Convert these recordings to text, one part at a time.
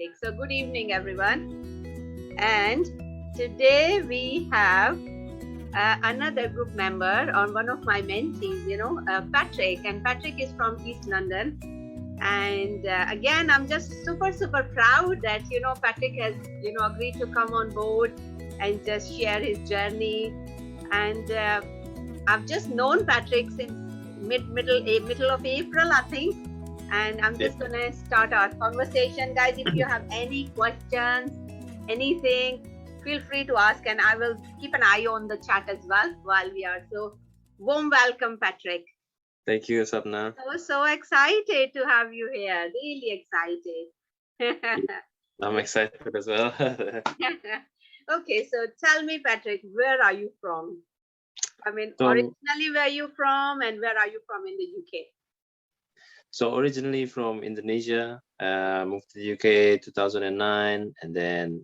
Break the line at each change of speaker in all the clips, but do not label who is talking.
Fantastic. So good evening, everyone. And today we have another group member on one of my mentees, Patrick. And Patrick is from East London. And again, I'm just super proud that, Patrick has, agreed to come on board and just share his journey. And I've just known Patrick since middle of April, I think. And I'm just going to start our conversation. Guys, if you have any questions, anything, feel free to ask, and I will keep an eye on the chat as well while we are. So warm welcome, Patrick.
Thank you, Sapna.
So excited to have you here. Really excited.
I'm excited as well.
Okay, so tell me, Patrick, where are you from? I mean,
So-
originally, where are you from, and where are you from in the UK?
So originally from Indonesia, moved to the UK 2009, and then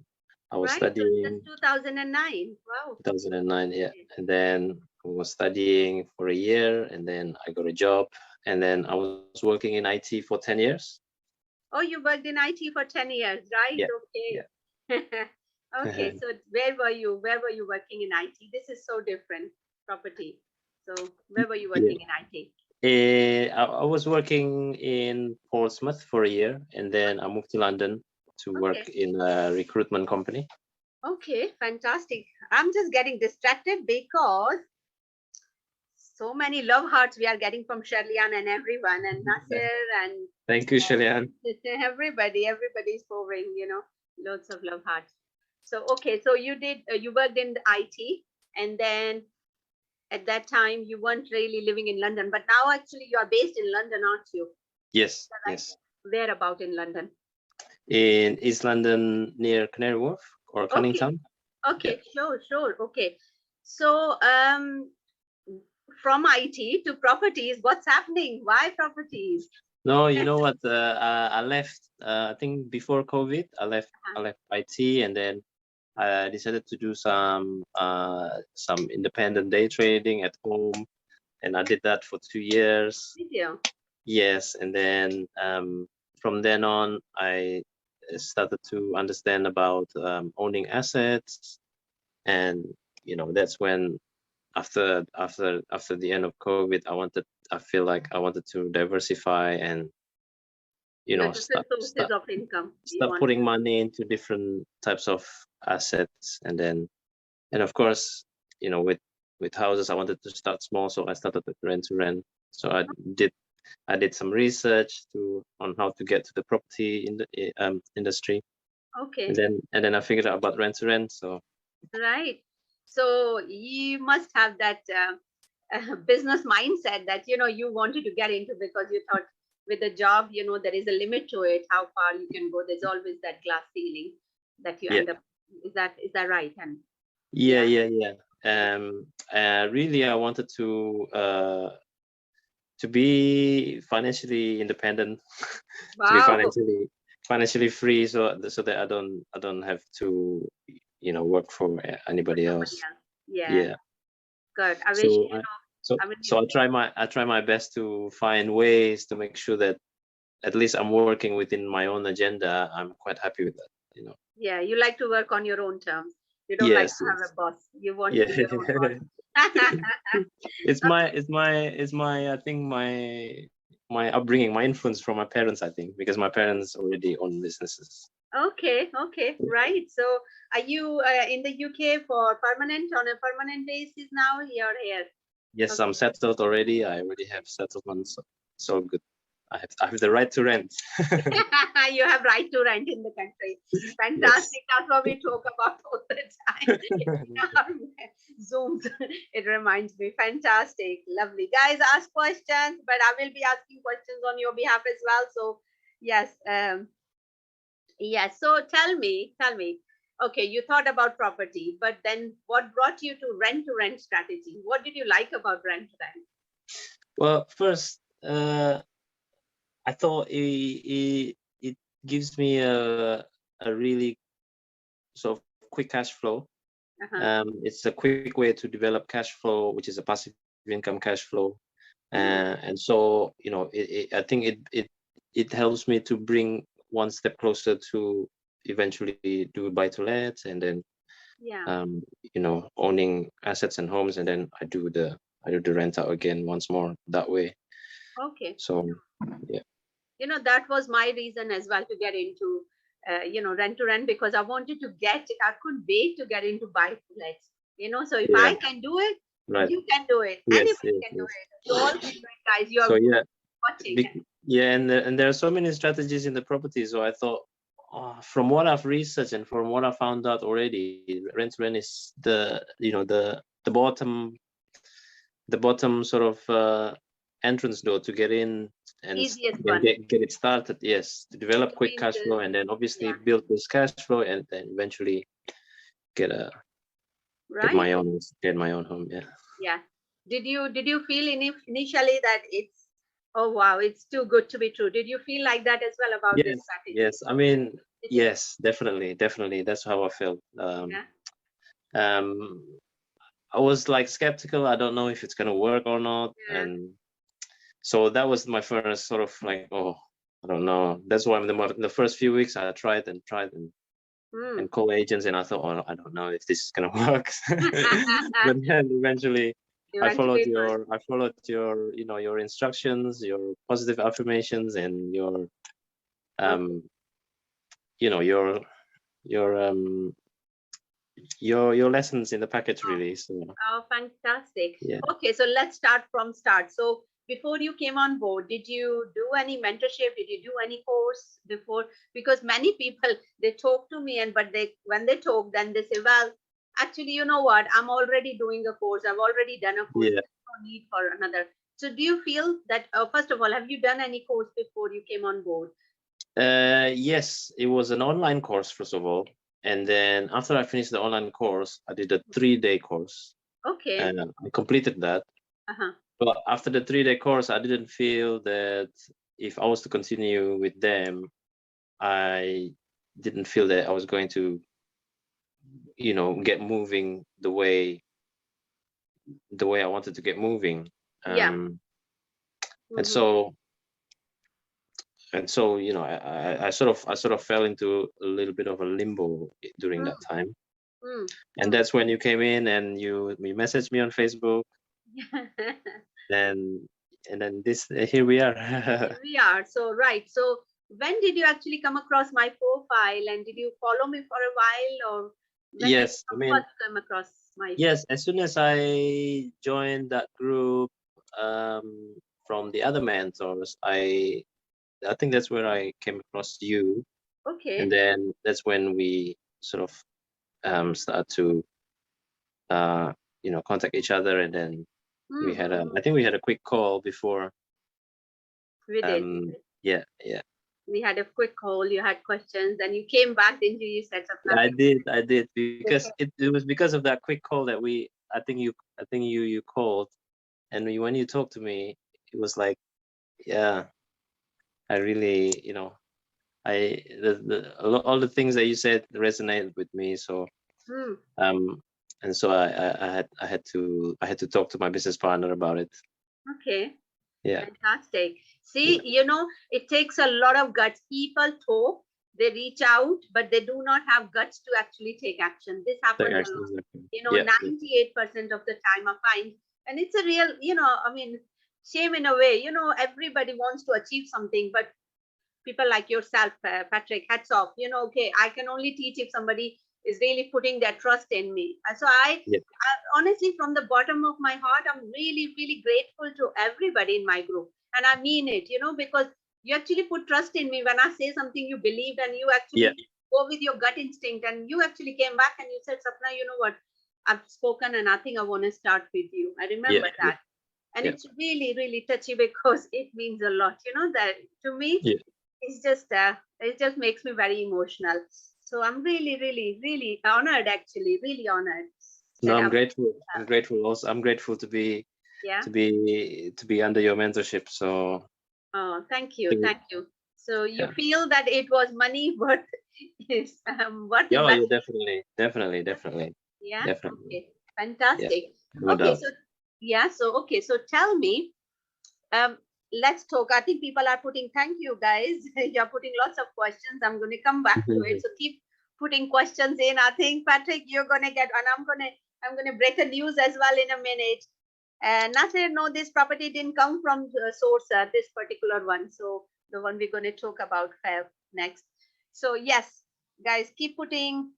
I was
Right, so
studying
that's 2009. Wow.
2009, yeah, and then I was studying for a year, and then I got a job, and then I was working in IT for 10 years.
Oh, you worked in IT for 10 years, right?
Yeah,
Okay. Okay, so where were you? Where were you working in IT? This is so different, property. So where were you working in IT?
I was working in Portsmouth for a year, and then I moved to London to work in a recruitment company.
Okay, fantastic. I'm just getting distracted because so many love hearts we are getting from Shirlian and everyone, and Nasir and
Thank you, Shalian.
everybody is pouring, loads of love hearts. So okay, so you worked in the IT, and then at that time you weren't really living in London, but now actually you are based in London, aren't you?
Yes,
Right.
yes.
Where about in London?
In East London near Canary Wharf or Cunnington.
Okay, sure. Okay. So from IT to properties, what's happening? Why properties?
No, you know what? I left. I think before COVID, I left IT, and then I decided to do some independent day trading at home, and I did that for 2 years.
Did you?
Yes, and then from then on, I started to understand about owning assets, and that's when after the end of COVID, I feel like I wanted to diversify and
Different sources of income.
start putting money into different types of assets, and of course, with houses, I wanted to start small, so I started with Rent-to-Rent. So I did some research on how to get to the property in the industry.
Okay.
And then I figured out about Rent-to-Rent. So
right. So you must have that business mindset that you wanted to get into, because you thought with the job, there is a limit to it, how far you can go. There's always that glass ceiling that you end up. Is that right? And
yeah. Really, I wanted to be financially independent, to be financially free, so that I don't have to work for anybody else.
Yeah. Good. I wish
so I try my best to find ways to make sure that at least I'm working within my own agenda. I'm quite happy with that.
Yeah, you like to work on your own terms. You don't like to have a boss. You want to be your own boss.
It's my I think my upbringing, my influence from my parents, I think, because my parents already own businesses.
Okay, right. So are you in the UK on a permanent basis now? You're here?
Yes, okay. I'm settled already. I already have settlement, so good. I have the right to rent.
You have right to rent in the country. Fantastic. Yes. That's what we talk about all the time. Zooms. It reminds me. Fantastic. Lovely. Guys, ask questions, but I will be asking questions on your behalf as well. So yes. Yes. So tell me. Okay, you thought about property, but then what brought you to rent strategy? What did you like about rent-to-rent?
Well, first, I thought it gives me a really sort of quick cash flow. It's a quick way to develop cash flow, which is a passive income cash flow, and so I think it helps me to bring one step closer to eventually do buy-to-let, and then owning assets and homes, and then I do the rent out again once more that way.
Okay.
So yeah.
That was my reason as well to get into rent-to-rent, because I couldn't wait to get into buy-to-lets. So if I can do it,
right,
you can do it.
yes,
Anybody
yes,
can do
yes.
it. You all can do it, guys. You are
So yeah,
watching.
and there are so many strategies in the property. So I thought, from what I've researched and from what I found out already, rent-to-rent is the bottom sort of entrance door to get in and
Easiest one.
get it started. Yes, to develop quick cash flow, and then obviously build this cash flow, and then eventually get my own home.
Yeah. Did you feel initially that it's, oh wow, it's too good to be true? Did you feel like that as well about this strategy?
Yes, I mean, yes, definitely, that's how I felt. I was like skeptical. I don't know if it's gonna work or not, and so that was my first sort of like, oh, I don't know. That's why in the first few weeks I tried and call agents, and I thought, oh, I don't know if this is gonna work. But then eventually I followed your your instructions, your positive affirmations, and your your lessons in the package, really. So
oh, fantastic. Okay, so let's start from start. So before you came on board, did you do any mentorship? Did you do any course before? Because many people, they talk to me, but when they talk, then they say, well, actually, you know what, I'm already doing a course, I've already done a course, there's no need for another. So do you feel that, first of all, have you done any course before you came on board?
Yes, it was an online course, first of all. And then after I finished the online course, I did a 3-day course.
Okay.
And I completed that. But after the 3-day course, I didn't feel that if I was to continue with them, I didn't feel that I was going to, get moving the way I wanted to get moving. And so I sort of fell into a little bit of a limbo during that time. And that's when you came in and you messaged me on Facebook. and then here we are.
Here we are. So right. So when did you actually come across my profile, and did you follow me for a while, or when
yes,
did you first come across my
yes, as soon as I joined that group from the other mentors, I think that's where I came across you.
Okay.
And then that's when we sort of start to contact each other, and then we had I think we had a quick call before.
We did.
Yeah.
We had a quick call. You had questions, and you came back, didn't you? You said something.
I did because it was because of that quick call that I think you called, and when you talked to me, it was like, yeah, I really, all the things that you said resonated with me. So and so I had to talk to my business partner about it.
Okay.
Yeah.
Fantastic. See, it takes a lot of guts. People talk, they reach out, but they do not have guts to actually take action. This happens a lot. 98% of the time I find, and it's a real, I mean, shame in a way. Everybody wants to achieve something, but people like yourself, Patrick, hats off. Okay, I can only teach if somebody is really putting their trust in me. So I honestly, from the bottom of my heart, I'm really, really grateful to everybody in my group. And I mean it, because you actually put trust in me when I say something you believed, and you actually go with your gut instinct, and you actually came back and you said, Sapna, you know what, I've spoken and I think I want to start with you. I remember that. And it's really, really touchy, because it means a lot, that to me, it's just, it just makes me very emotional. So I'm really, really, really honored, actually, really honored.
No, I'm grateful. I'm grateful also. I'm grateful to be under your mentorship. So
thank you. Thank you. So you feel that it was money worth worth
it? Definitely.
Yeah.
Definitely.
Okay. Fantastic.
No doubt.
So tell me, let's talk. I think people are putting, thank you guys. You're putting lots of questions. I'm going to come back to it. So keep putting questions in. I think Patrick, you're going to get, and I'm going to break a news as well in a minute. And Nasir, no, this property didn't come from source, this particular one. So the one we're going to talk about next. So yes, guys, keep putting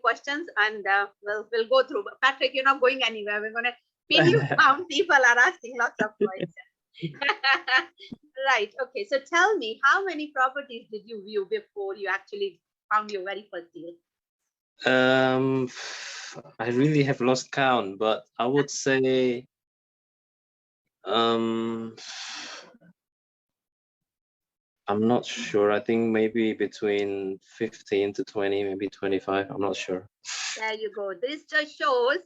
questions, and we'll go through. Patrick, you're not going anywhere. We're going to pin you down. People are asking lots of questions. Right. Okay. So tell me, how many properties did you view before you actually found your very first deal?
I really have lost count, but I would say I'm not sure. I think maybe between 15 to 20, maybe 25. I'm not sure.
There you go. This just shows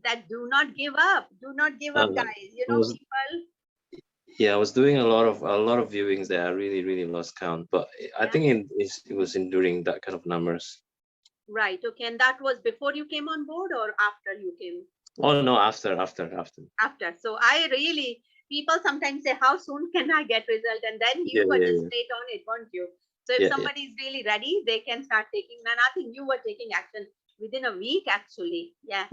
that do not give up. Do not give up, guys. You know, people.
Yeah, I was doing a lot of viewings there. I really lost count, but I think it was during that kind of numbers.
Right. Okay. And that was before you came on board or after you came?
Oh no, after.
After. So I really, people sometimes say, how soon can I get result? And then you were just straight on it, weren't you? So if somebody is really ready, they can start taking. And I think you were taking action within a week, actually. Yeah.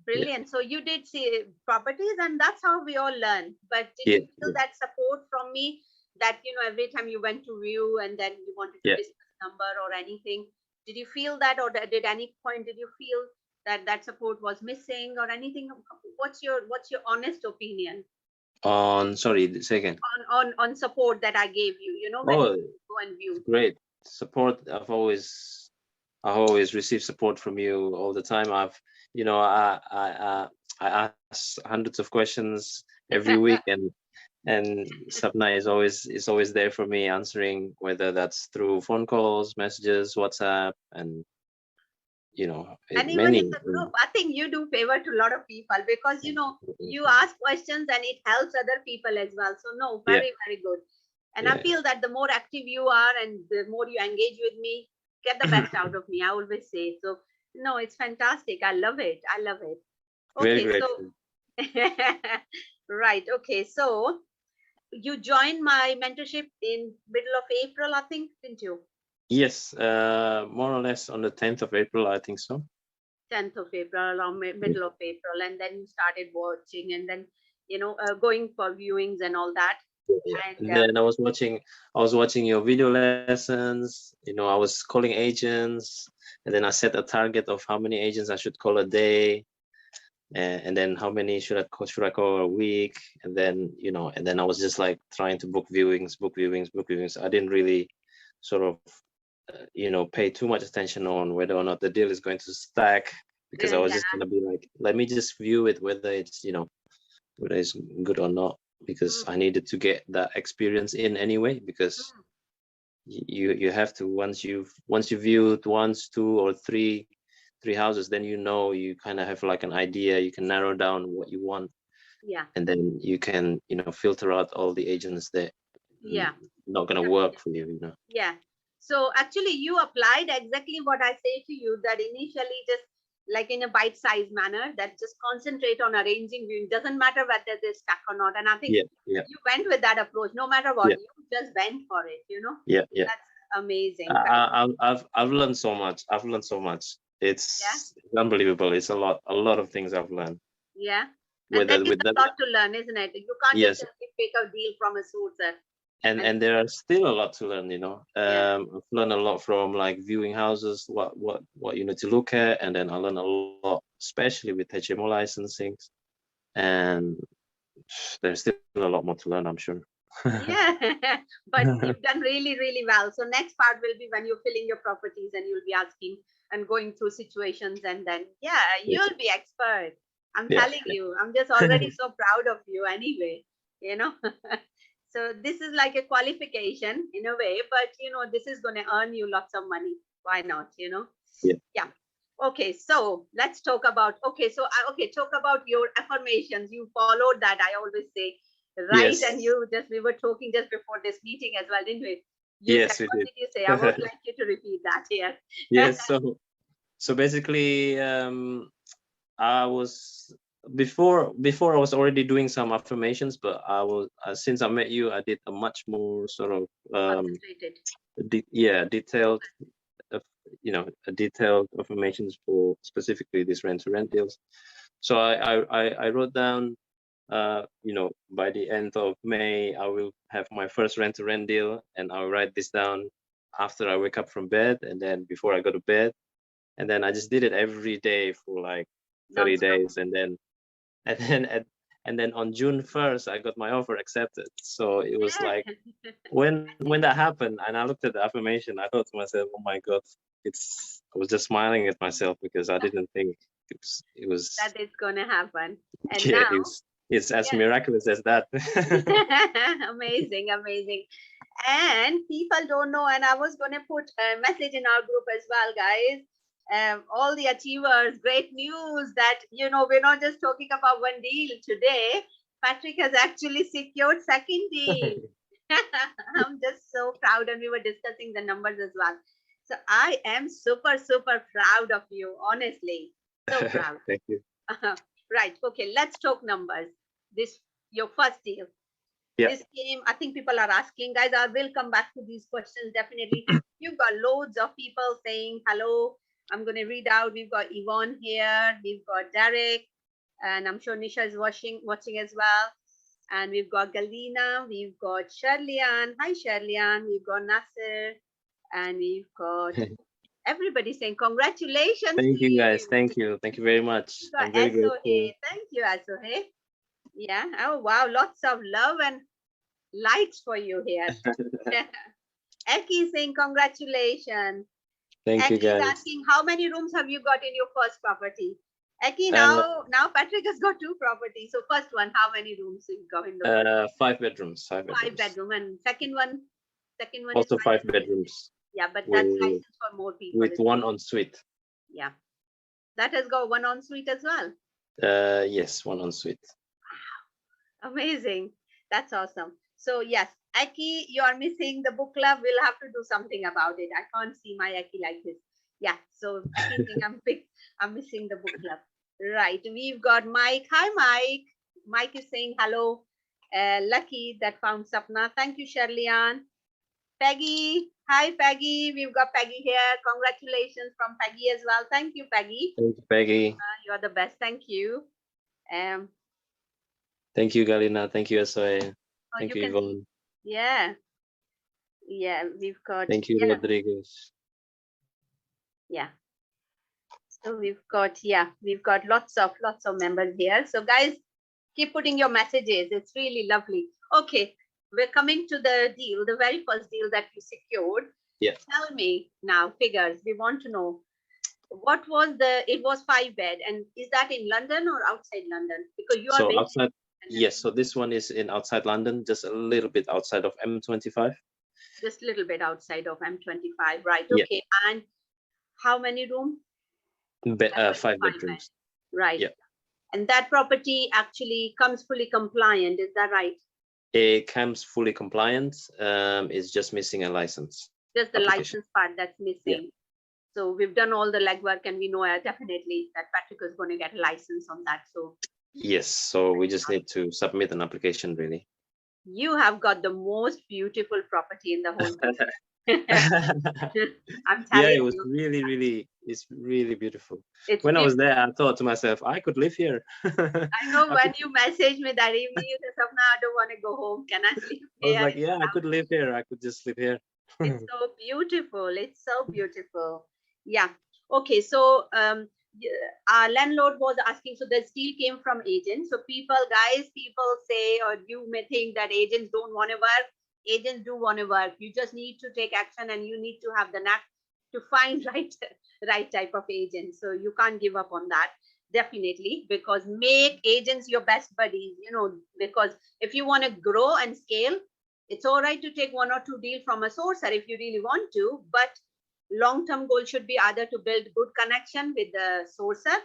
Brilliant. So you did see properties, and that's how we all learn. But did you feel that support from me, that, you know, every time you went to view and then you wanted to discuss number or anything, did you feel that, or did any point did you feel that support was missing or anything? What's your honest opinion
on, sorry, say again,
on support that I gave you, you know, when you go and view?
Great support. I've always received support from you all the time. I ask hundreds of questions every week, and Sapna is always there for me, answering, whether that's through phone calls, messages, WhatsApp, and
and even in the group. I think you do favor to a lot of people, because you ask questions and it helps other people as well. So no, very good. And I feel that the more active you are and the more you engage with me, get the best out of me. I always say so. No, it's fantastic. I love it. Okay, so right. Okay, so you joined my mentorship in middle of April, I think, didn't you?
Yes, more or less on the 10th of April, I think so.
10th of April, around middle of April, and then you started watching, and then going for viewings and all that.
And then I was watching your video lessons. I was calling agents, and then I set a target of how many agents I should call a day, and then how many should I call a week, and then I was just like trying to book viewings. I didn't really sort of pay too much attention on whether or not the deal is going to stack, because I was just gonna be like, let me just view it, whether it's whether it's good or not, because I needed to get that experience in anyway, because you have to, once you've viewed once, two or three houses, then you kind of have like an idea, you can narrow down what you want, and then you can filter out all the agents that not gonna work for you.
So actually you applied exactly what I say to you, that initially just like in a bite-sized manner, that just concentrate on arranging viewing. Doesn't matter whether they're stuck or not. And I think you went with that approach. No matter what, you just went for it, That's amazing.
I've learned so much. It's unbelievable. It's a lot of things I've learned.
And that is a lot to learn, isn't it? You can't just pick a deal from a source.
And there are still a lot to learn. I've learned a lot from like viewing houses, what you need to look at, and then I learned a lot, especially with HMO licensing, and there's still a lot more to learn, I'm sure.
But you've done really well. So next part will be when you're filling your properties and you'll be asking and going through situations, and then you'll be expert. I'm telling you, I'm just already so proud of you anyway. So this is like a qualification in a way, but this is going to earn you lots of money. Why not? Okay, so let's talk about talk about your affirmations. You followed that, I always say, right? And we were talking just before this meeting as well, didn't we?
Yes,
what did you say? I would like you to repeat that here.
Yes, so basically I was before I was already doing some affirmations, but I was since I met you, I did a much more sort of
Concentrated.
detailed, uh, a detailed affirmations for specifically these rent-to-rent deals. So I wrote down, by the end of May, I will have my first rent-to-rent deal, and I'll write this down after I wake up from bed, and then before I go to bed, and then I just did it every day for like 30
Non-stop.
days, and then on June 1st, I got my offer accepted. So it was like
Yeah.
when that happened, and I looked at the affirmation, I thought to myself, "Oh my God!" I was just smiling at myself because I didn't think it was
That is gonna happen. And
yeah,
now,
it's as
yeah.
miraculous as that.
Amazing, amazing. And people don't know, and I was gonna put a message in our group as well, guys. All the achievers, great news that we're not just talking about one deal today. Patrick has actually secured second deal. I'm just so proud, and we were discussing the numbers as well. So I am super, super proud of you, honestly. So proud.
Thank you.
Right. Okay. Let's talk numbers. This your first deal.
Yeah.
This came. I think people are asking, guys. I will come back to these questions definitely. You've got loads of people saying hello. I'm going to read out. We've got Yvonne here. We've got Derek, and I'm sure Nisha is watching as well. And we've got Galina. We've got Shirlian. Hi, Shirlian. We've got Nasser, and we've got everybody saying congratulations
Thank
to
you, guys.
you.
Thank you very much.
We've got
I'm very grateful.
Asohe. Thank you, Asohe. Yeah. Oh, wow. Lots of love and likes for you here. Eki saying congratulations.
Thank you,
Eki is
guys.
asking how many rooms have you got in your first property? Eki,
Uh,
now Patrick has got two properties. So first one, how many rooms you got in the first?
5 bedrooms. 5
Five
bedrooms.
bedroom, and second one is
Also
five
5
bedroom.
bedrooms.
Yeah, but
with,
that's licensed for more people.
with one ensuite.
Yeah, that has got one ensuite as well.
Yes, one ensuite.
Amazing. That's awesome. So yes, Aki, you are missing the book club. We'll have to do something about it. I can't see my Aki like this. Yeah. So Aki think I'm missing the book club. Right. We've got Mike. Hi, Mike. Mike is saying hello. Lucky that found Sapna. Thank you, Shirlian. Peggy. Hi, Peggy. We've got Peggy here. Congratulations from Peggy as well. Thank you, Peggy.
Thank you, Peggy.
You are the best. Thank you.
Thank you, Galina. Thank you, SOA. Thank you,
can
Yvonne.
Yeah. Yeah, we've got.
Thank you, Rodriguez.
Yeah. So we've got lots of members here. So guys, keep putting your messages. It's really lovely. Okay, we're coming to the deal, the very first deal that you secured.
Yeah.
Tell me now figures. We want to know what was it was 5 bed, and is that in London or outside London? Because you are
outside. Yes, so this one is in outside London, just a little bit outside of M25.
Just a little bit outside of M25, right? Okay. Yeah. And how many rooms?
5 bedrooms.
Right.
Yeah.
And that property actually comes fully compliant, is that right?
It comes fully compliant. It's just missing a license.
Just the license part that's missing. Yeah. So we've done all the legwork, and we know definitely that Patrick is going to get a license on that. So
yes, so we just need to submit an application, really. You
have got the most beautiful property in the whole country. I'm telling
yeah, it was it's really beautiful. When I was there, I thought to myself, I could live here.
I know when you messaged me that evening, you said, Sapna, I don't want to go home. Can I sleep here?
I was like, yeah, I could live here. I could just live here.
It's so beautiful. It's so beautiful. Yeah. Okay. So our landlord was asking, so the deal came from agents. So people say, or you may think that agents don't want to work. Agents do want to work. You just need to take action, and you need to have the knack to find right type of agent. So you can't give up on that, definitely, because make agents your best buddies, because if you want to grow and scale, it's all right to take 1 or 2 deals from a sourcer if you really want to, but long-term goal should be either to build good connection with the sourcer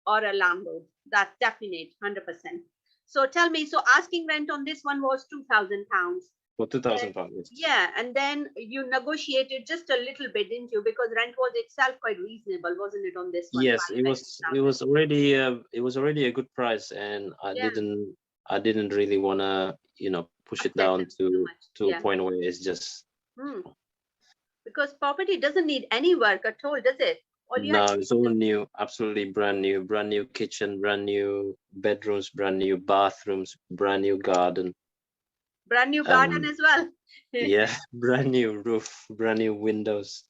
or a landlord. That's definite, 100%. So tell me, so asking rent on this one was £2,000.
For £2,000, yes.
Yeah, and then you negotiated just a little bit, didn't you? Because rent was itself quite reasonable, wasn't it, on this one?
Yes, it was already a good price, and
Yeah.
I didn't really wanna, push it down
Accept too much.
to
Yeah.
a point where it's just
Because property doesn't need any work at all, does it? All you have
no,
to
it's all new, absolutely brand new kitchen, brand new bedrooms, brand new bathrooms, brand new garden.
brand new garden as well.
Yeah, brand new roof, brand new windows.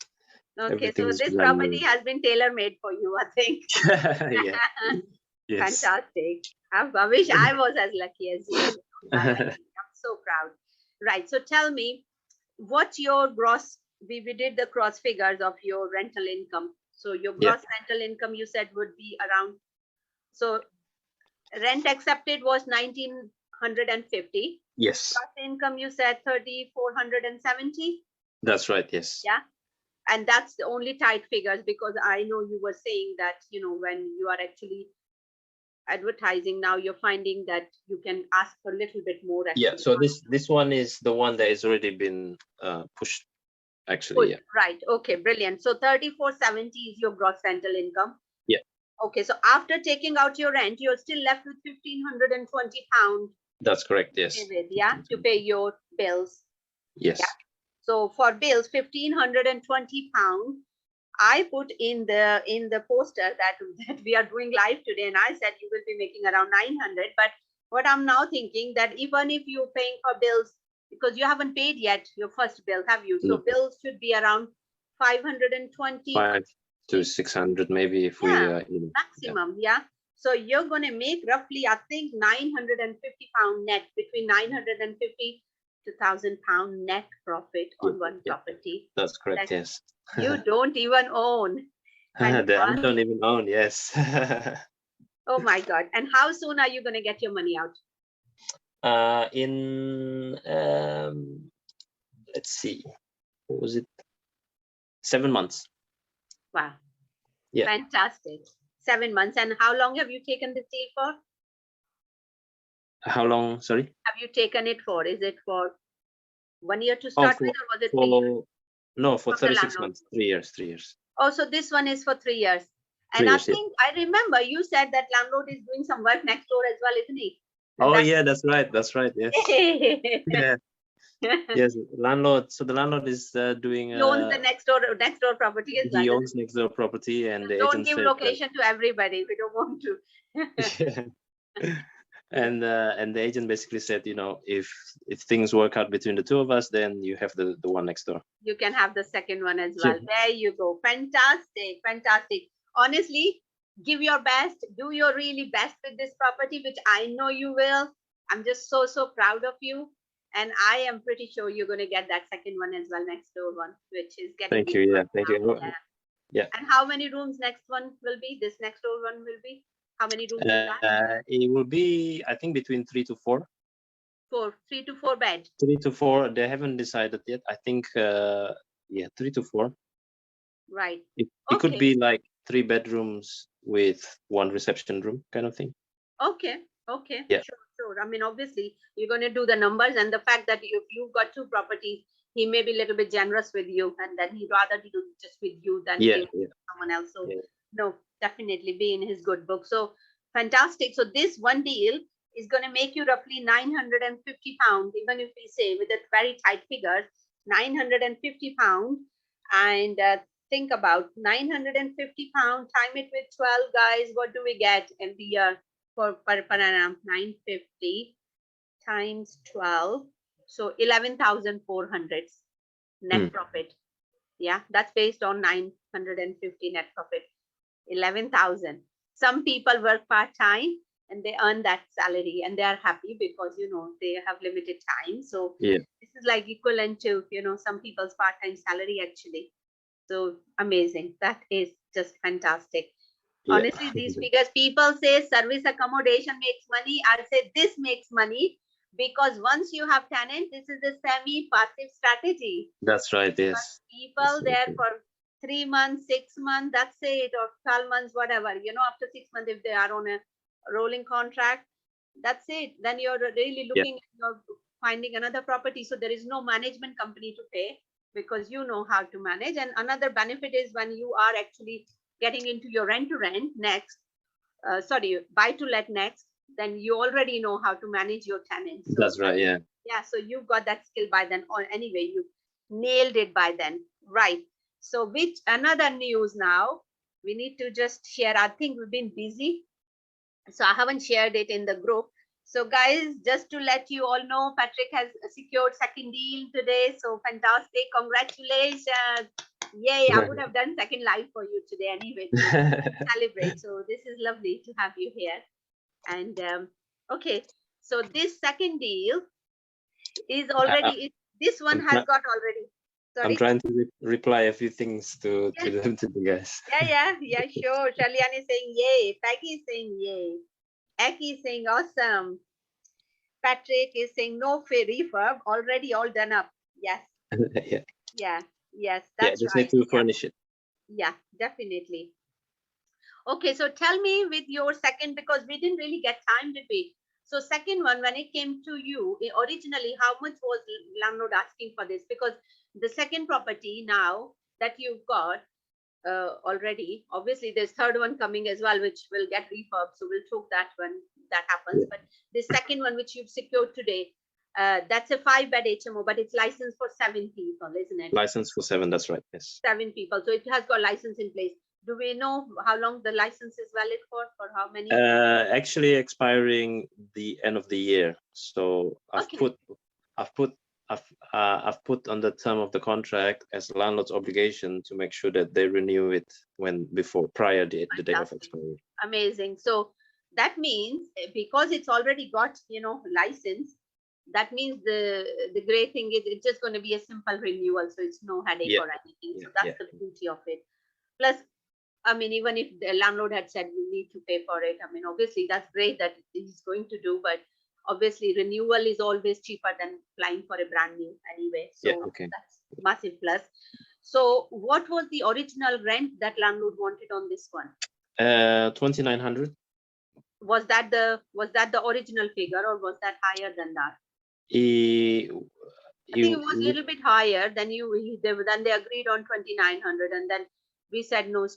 Okay,
Everything
so
is
this
brand
property
new.
has been tailor-made for you, I think.
Yeah. Yes.
Fantastic. I wish I was as lucky as you. I'm so proud. Right. So tell me, what's your gross? We did the cross figures of your rental income. So your gross rental income, you said, would be around. So rent accepted was 1,950.
Yes.
Gross income, you said 3,470.
That's right. Yes.
Yeah. And that's the only tight figures, because I know you were saying that, when you are actually advertising now, you're finding that you can ask for a little bit more. Actually.
Yeah. So this one is the one that has already been pushed. Actually, yeah.
Right. Okay. Brilliant. So 3,470 is your gross rental income.
Yeah.
Okay. So after taking out your rent, you're still left with £1,520.
That's correct. Yes.
To pay your bills.
Yes.
Yeah. So for bills, £1,520. I put in the poster that we are doing live today, and I said you will be making around 900. But what I'm now thinking, that even if you're paying for bills, because you haven't paid yet your first bill, have you? So bills should be around 520.
500 to 600 maybe, if we
maximum. Yeah. So you're going to make roughly, I think, £950 net, between 950 to £1,000 net profit on one property.
That's correct. Yes.
You don't even own.
I don't even own. Yes.
Oh my God. And how soon are you going to get your money out?
In let's see, what was it? 7 months.
Wow.
Yeah.
Fantastic. 7 months. And how long have you taken this deal for?
How long? Sorry.
Have you taken it for? Is it for 1 year to start with, or was it 3 years?
No, for 36 months. 3 years. 3 years.
Oh, so this one is for 3 years. And I think I remember you said that landlord is doing some work next door as well, isn't he?
Oh yeah, that's right. That's right. Yes. Yeah. Yes, landlord. So the landlord is doing.
He owns the next door property as well.
He owns next door property, and the
don't
agent
give
said
location to everybody. We don't want to.
And the agent basically said, if things work out between the two of us, then you have the one next door.
You can have the second one as well. There you go. Fantastic. Fantastic. Honestly, give your best. Do your really best with this property, which I know you will. I'm just so proud of you. And I am pretty sure you're going to get that second one as well, next door one, which is getting.
Thank you. Yeah. Thank you. Yeah.
And how many rooms next one will be? This next door one will be? How many rooms is that?
It will be, I think, between 3 to 4.
3 to 4 bed.
3 to 4. They haven't decided yet. I think, 3 to 4.
Right.
It could be like 3 bedrooms with 1 reception room, kind of thing.
Okay.
Yeah.
Sure. I mean, obviously, you're going to do the numbers, and the fact that if you've got 2 properties, he may be a little bit generous with you, and then he'd rather do just with you than someone else. So no, definitely be in his good book. So fantastic. So this one deal is going to make you roughly £950, even if we say with a very tight figure, £950. And think about £950, time it with 12 guys. What do we get every year for per annum? 950 times 12. So 11,400 net profit. Yeah, that's based on 950 net profit. 11,000. Some people work part-time and they earn that salary, and they are happy because they have limited time. So this is like equivalent to some people's part-time salary actually. So amazing. That is just fantastic. Honestly, these figures, people say service accommodation makes money. I say this makes money, because once you have tenant, this is a semi-passive strategy.
That's right. Yes.
People there for 3 months, 6 months, that's it, or 12 months, whatever. After 6 months, if they are on a rolling contract, that's it. Then you're really looking at your finding another property. So there is no management company to pay because you know how to manage. And another benefit is when you are actually getting into your rent to rent next, sorry, buy to let next, then you already know how to manage your tenants. So
That's right. Yeah.
yeah, so you've got that skill by then, or anyway, you nailed it by then, right? So which another news now, we need to just share. I think we've been busy, so I haven't shared it in the group. So guys, just to let you all know, Patrick has secured second deal today. So fantastic, congratulations. Yay, I would have done second live for you today anyway to celebrate. So this is lovely to have you here. And okay, so this second deal is already, this one has got already. Sorry?
I'm trying to reply a few things to them, to the guys.
Yeah, sure. Shalian is saying yay. Peggy is saying yay. Aki is saying awesome. Patrick is saying no refurb, already all done up. Yes. Yes, that's
just
right.
need to furnish it.
Yeah, definitely. Okay, so tell me with your second, because we didn't really get time, did we? So second one, when it came to you, originally, how much was landlord asking for this? Because the second property now that you've got already, obviously there's third one coming as well, which will get refurbed. So we'll talk that when that happens. But the second one, which you've secured today, that's a 5-bed HMO, but it's licensed for 7 people, isn't it?
Licensed for 7, that's right. Yes.
7 people. So it has got license in place. Do we know how long the license is valid for how many?
Actually expiring the end of the year. So I've put on the term of the contract as landlord's obligation to make sure that they renew it prior the date of expiry.
Amazing. So that means because it's already got, license, that means the great thing is it's just going to be a simple renewal. So it's no headache or anything. So that's the beauty of it. Plus, I mean, even if the landlord had said you need to pay for it, I mean, obviously that's great that he's going to do, but obviously renewal is always cheaper than applying for a brand new anyway. So that's massive plus. So what was the original rent that landlord wanted on this one?
2,900.
Was that the original figure, or was that higher than that? I think it was a little bit higher than then they agreed on 2,900, and then we said no,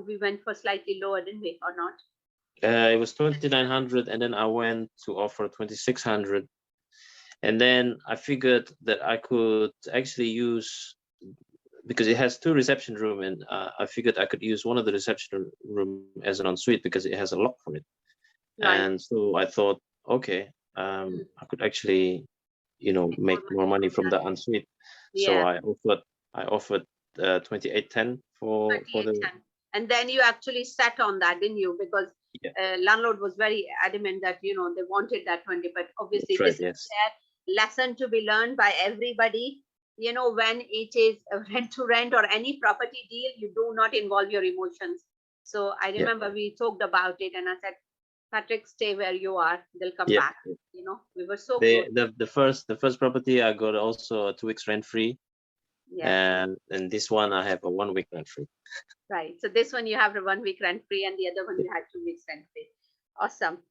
we went for slightly lower, didn't we, or not?
It was 2,900, and then I went to offer 2,600, and then I figured that I could actually use, because it has 2 reception room, and I figured I could use one of the reception room as an ensuite because it has a lock for it. Right. And so I thought, okay, I could actually, make more money from the ensuite. So I offered 2,810 for the.
And then you actually sat on that, didn't you? Because landlord was very adamant that they wanted that 20, but obviously this is a lesson to be learned by everybody. When it is a rent to rent or any property deal, you do not involve your emotions. So I remember we talked about it, and I said, Patrick, stay where you are. They'll come back. We were so close.
The first property I got also 2 weeks rent free. And this one I have a 1 week rent free.
Right. So this one you have a 1 week rent free, and the other one you had 2 weeks rent free. Awesome.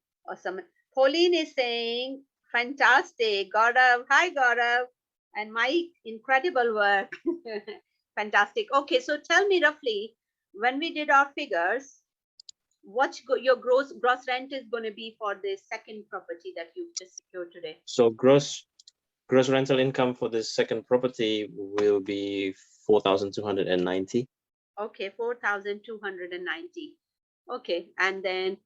Pauline is saying, fantastic. Gaurav, hi Gaurav. And Mike, incredible work. Fantastic. Okay, so tell me roughly, when we did our figures, what your gross rent is going to be for the second property that you've just secured today?
So gross rental income for the second property will be 4,290.
Okay, 4,290. Okay, and then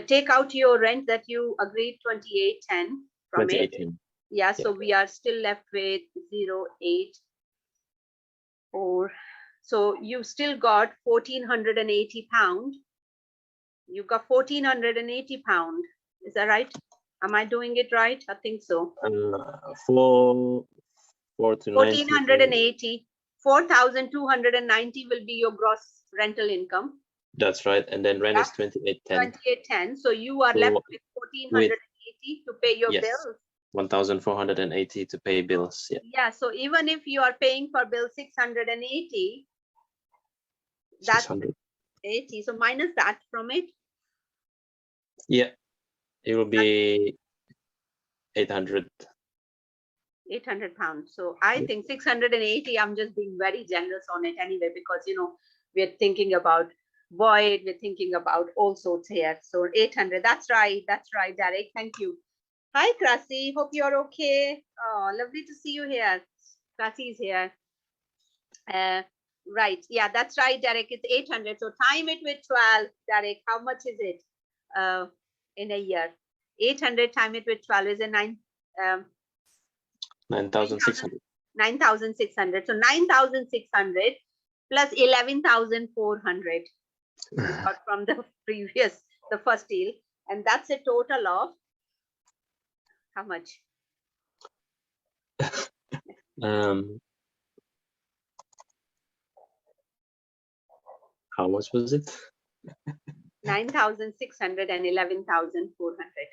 take out your rent that you agreed 2,810 from it. Yeah, so we are still left with 0.84. So you've still got 1,480 pounds. You've got 1,480 pounds. Is that right? Am I doing it right? I think so. 1,480. 4,290 will be your gross rental income.
That's right. And then rent is 2,810.
2,810. So you are left with 1,480 to pay your bills.
1,480 to pay bills.
Yeah. So even if you are paying for bill 680, that's 80. So minus that from it.
Yeah, it will be 800.
800 pounds. So I think 680, I'm just being very generous on it anyway, because, we're thinking about void, we're thinking about all sorts here. So 800, that's right, Derek. Thank you. Hi, Krasi. Hope you're okay. Oh, lovely to see you here. Krasi is here. Right. Yeah, that's right, Derek. It's 800. So time it with 12, Derek. How much is it in a year? 800 time it with 12 is a
9,600.
9,600. So 9,600 plus 11,400 we got from the first deal. And that's a total of how much?
How much was it?
9,600 and 11,400.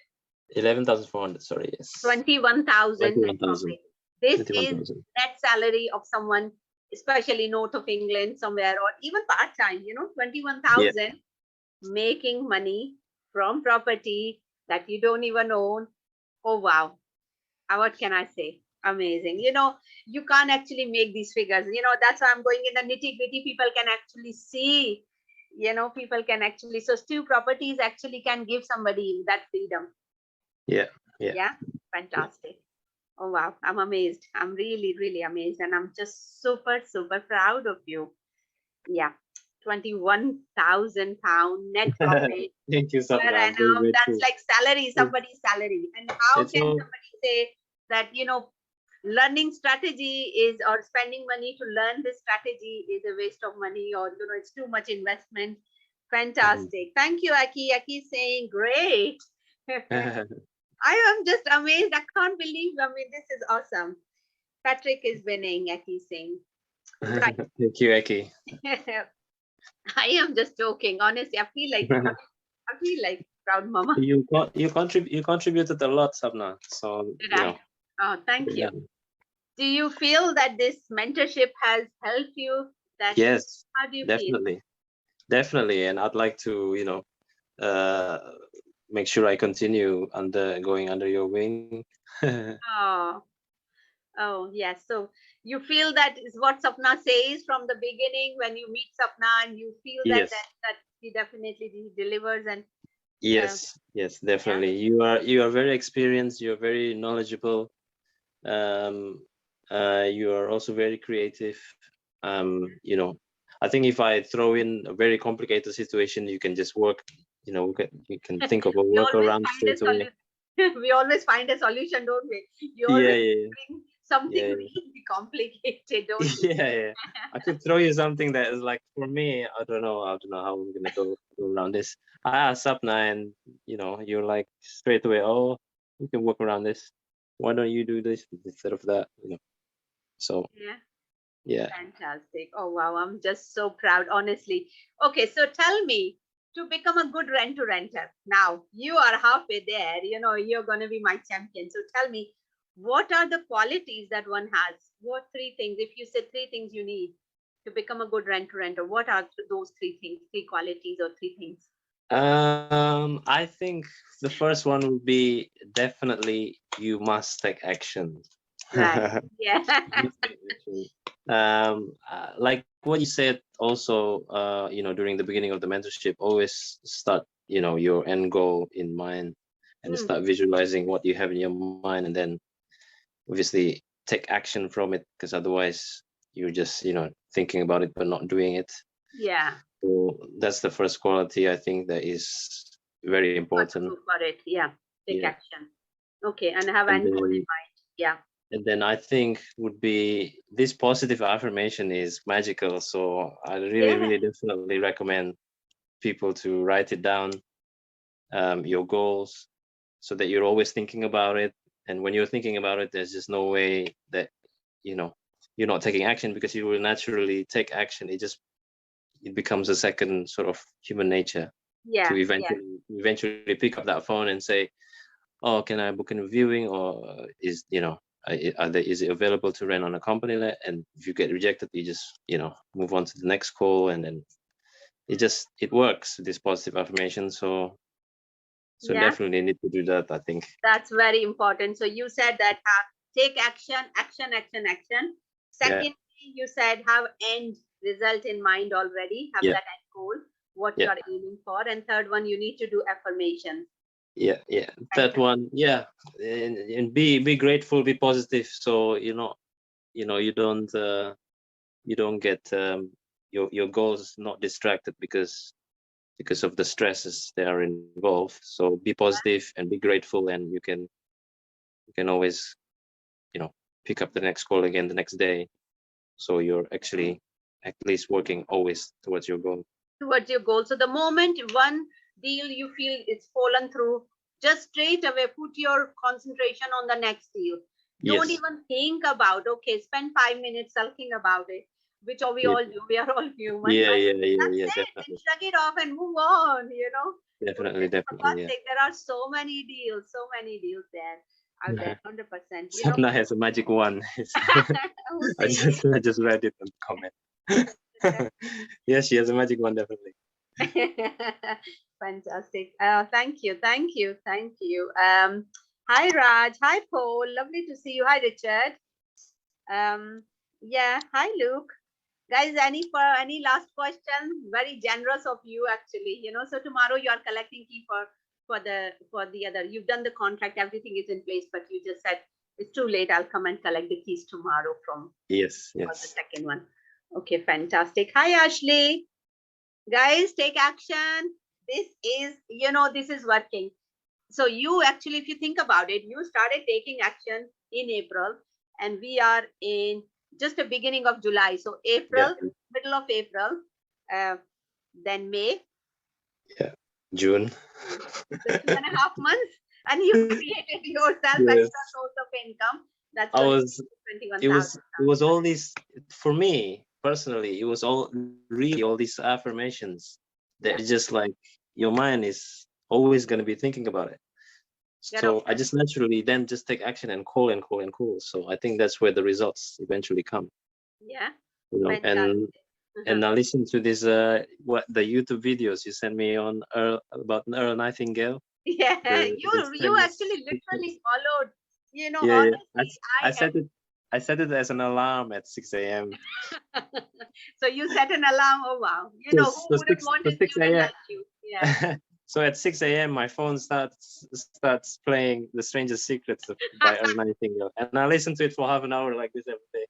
11,400, sorry, yes.
21,000 net profit. This is
21,000.
net salary of someone, especially north of England somewhere, or even part-time, 21,000 making money from property that you don't even own. Oh, wow. What can I say? Amazing. You can't actually make these figures. That's why I'm going in the nitty-gritty. People can actually see, so two properties actually can give somebody that freedom.
Yeah.
Fantastic. Oh, wow. I'm amazed. I'm really, really amazed. And I'm just super, super proud of you. Yeah. 21,000 pound net profit.
Thank you, Sapna.
That's like salary, somebody's salary. And how can somebody say that, learning strategy is, or spending money to learn this strategy is a waste of money, or, it's too much investment? Fantastic. Thank you, Aki. Aki is saying, great. I am just amazed. I can't believe, this is awesome. Patrick is winning, Aki is saying. Right.
Thank you, Aki.
I am just joking. Honestly, I feel like proud mama.
You contributed a lot, Sapna. So
Did I? Oh, thank you. Do you feel that this mentorship has helped you?
Yes.
How do you
feel? Definitely. And I'd like to, make sure I continue going under your wing.
Oh, yes. So you feel that is what Sapna says from the beginning when you meet Sapna, and you feel that he definitely delivers. And
yes, definitely. Yeah. You are very experienced. You're very knowledgeable. You are also very creative. I think if I throw in a very complicated situation, you can just work. You can think of a workaround straight away.
We always find a solution, don't we? You always bring something really complicated, don't you?
Yeah. I could throw you something that is like, for me, I don't know how we're gonna go around this. I asked Sapna, and you're like straight away, oh, you can work around this. Why don't you do this instead of that? So yeah.
Fantastic. Oh, wow. I'm just so proud, honestly. Okay, so tell me, to become a good rent-to-renter, now you are halfway there, you're going to be my champion. So tell me, what are the qualities that one has? What 3 things, if you said 3 things you need to become a good rent-to-renter, what are those 3 things, 3 qualities or 3 things?
I think the first one would be, definitely, you must take action.
Right. Yeah.
Like what you said also, during the beginning of the mentorship, always start, your end goal in mind, and start visualizing what you have in your mind, and then obviously take action from it, because otherwise you're just, thinking about it but not doing it.
Yeah.
So that's the first quality I think that is very important.
For it. Yeah. Take action. Okay. And have end goal in mind. Yeah.
And then I think would be, this positive affirmation is magical. So I really definitely recommend people to write it down, your goals, so that you're always thinking about it. And when you're thinking about it, there's just no way that, you're not taking action, because you will naturally take action. It becomes a second sort of human nature to eventually pick up that phone and say, oh, can I book a viewing, or is it available to rent on a company let? And if you get rejected, you just move on to the next call, and then it works, this positive affirmation. So So
Yeah.
definitely need to do that, I think.
That's very important. So you said that take action, action, action, action. Secondly, you said have end result in mind already, have
Yeah.
that end goal, what
Yeah.
you are aiming for. And third one, you need to do affirmations.
Yeah. That one, yeah. And be grateful, be positive. So you don't get your goals not distracted because of the stresses that are involved. So be positive and be grateful, and you can always pick up the next call again the next day. So you're actually at least working always towards your goal.
Towards your goal. So the moment one deal you feel it's fallen through, just straight away put your concentration on the next deal. Don't
Yes.
even think about, okay, spend 5 minutes sulking about it, which we
Yeah.
all do. We are all human.
Yeah.
But
Yeah.
that's
Yeah.
it. And
Definitely.
shrug it off and move on, For
Definitely.
God's
Yeah.
sake, there are so many deals there out there, 100%.
Sapna has a magic wand.
Who's
I
saying
just read it in the comment. Yes, she has a magic wand, definitely.
Fantastic. Thank you. Hi Raj. Hi Paul. Lovely to see you. Hi Richard. Yeah. Hi Luke. Guys, any last question? Very generous of you, actually. So tomorrow you are collecting key for the other. You've done the contract. Everything is in place, but you just said it's too late. I'll come and collect the keys tomorrow for the second one. Okay, fantastic. Hi Ashley. Guys, take action. This is working. So you actually, if you think about it, you started taking action in April, and we are in just the beginning of July. So April, middle of April, then May.
Yeah, June.
So 2.5 months, and you created yourself extra source of income. That's
it was all these, for me personally, it was all these affirmations that just like your mind is always going to be thinking about it. So I just naturally then just take action and call. So I think that's where the results eventually come.
Yeah.
And now listen to this the YouTube videos you sent me on about Earl Nightingale.
Yeah, you actually literally followed. Honestly,
I set it as an alarm at 6 a.m.
So you set an alarm. Oh wow! Who would have wanted to like you? Yeah.
So at 6 a.m. my phone starts playing The Strangest Secrets by Earl Nightingale, and I listen to it for half an hour like this every day.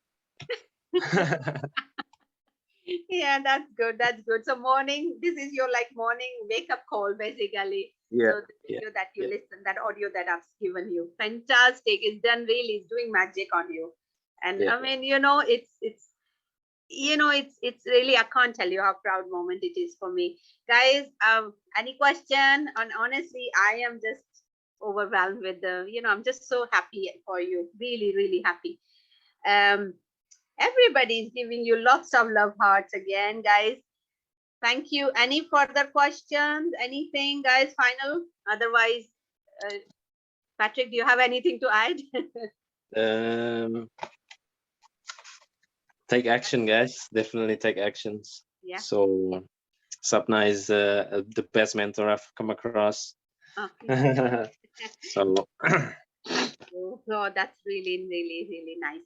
Yeah, that's good. So morning, this is your morning wake up call basically.
Yeah.
So the video that you listen, that audio that I've given you, fantastic. It's done really. It's doing magic on you. And I mean, it's really, I can't tell you how proud moment it is for me. Guys, any question? And honestly, I am just overwhelmed with I'm just so happy for you. Really, really happy. Everybody's giving you lots of love hearts again, guys. Thank you. Any further questions? Anything, guys? Final? Otherwise, Patrick, do you have anything to add?
Take action, guys. Definitely take actions.
Yeah.
So Sapna is the best mentor I've come across.
Okay.
So
oh, that's really, really, really nice.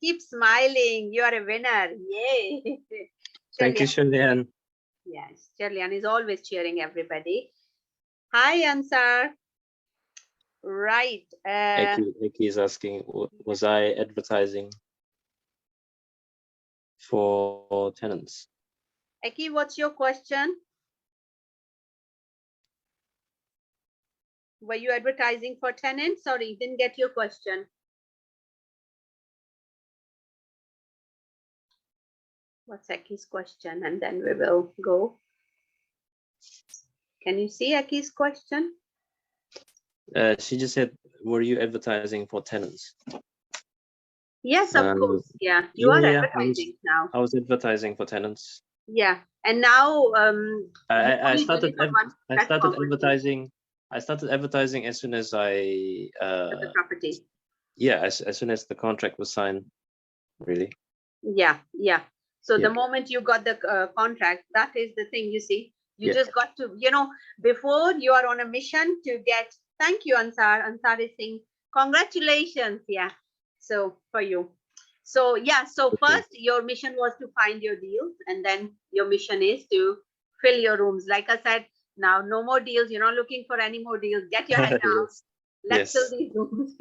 Keep smiling. You are a winner. Yay.
Thank you, Shirlian.
Yes, Shirlian is always cheering everybody. Hi, Ansar. Right.
Eki is asking, was I advertising for tenants?
Eki, what's your question? Were you advertising for tenants? Sorry, didn't get your question. What's Aki's question? And then we will go. Can you see Aki's question?
She just said, were you advertising for tenants?
Yes, of course. Yeah, you are advertising now.
I was advertising for tenants.
Yeah, and now
I started advertising. I started advertising as soon as the
property.
Yeah, as soon as the contract was signed, really.
Yeah. So the moment you got the contract, that is the thing, you see. You
Yeah.
just got to, before you are on a mission to get, thank you, Ansar. Ansar is saying, congratulations. Yeah. So for you. So yeah, so
Okay.
first your mission was to find your deals, and then your mission is to fill your rooms. Like I said, now no more deals. You're not looking for any more deals. Get your head down.
Yes.
Let's fill
Yes.
these rooms.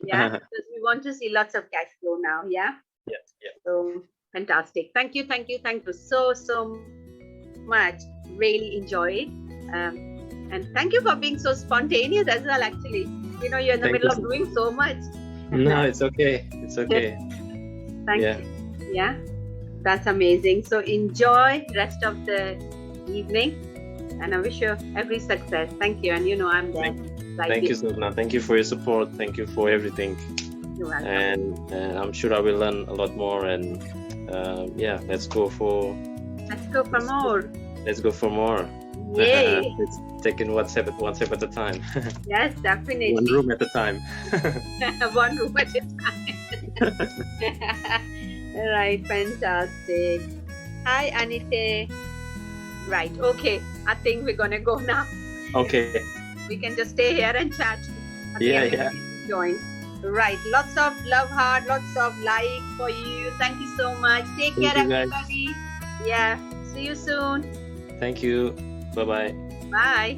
Yeah, because we want to see lots of cash flow now. Yeah.
Yeah. Yeah.
So fantastic. Thank you, thank you, thank you so much. Really enjoyed. And thank you for being so spontaneous as well, actually. You're in the
Thank
middle
you
of
so-
doing so much.
No, it's okay. It's okay.
Thank
Yeah.
you. Yeah, that's amazing. So enjoy rest of the evening, and I wish you every success. Thank you. And I'm there.
Thank you, Swapna. Thank you for your support. Thank you for everything.
You're welcome.
And I'm sure I will learn a lot more. And yeah, let's go for
more.
Let's go for more.
Yay.
It's taking one step at a time.
Yes, definitely.
One room at a time.
One room at a time. Right, fantastic. Hi, Anite. Right, okay. I think we're gonna go now.
Okay.
We can just stay here and chat.
Yeah.
Join. Right, lots of love heart, lots of like for you. Thank you so much. Take
Thank
care,
you, guys.
everybody. Yeah, see you soon.
Thank you. Bye-bye.
Bye.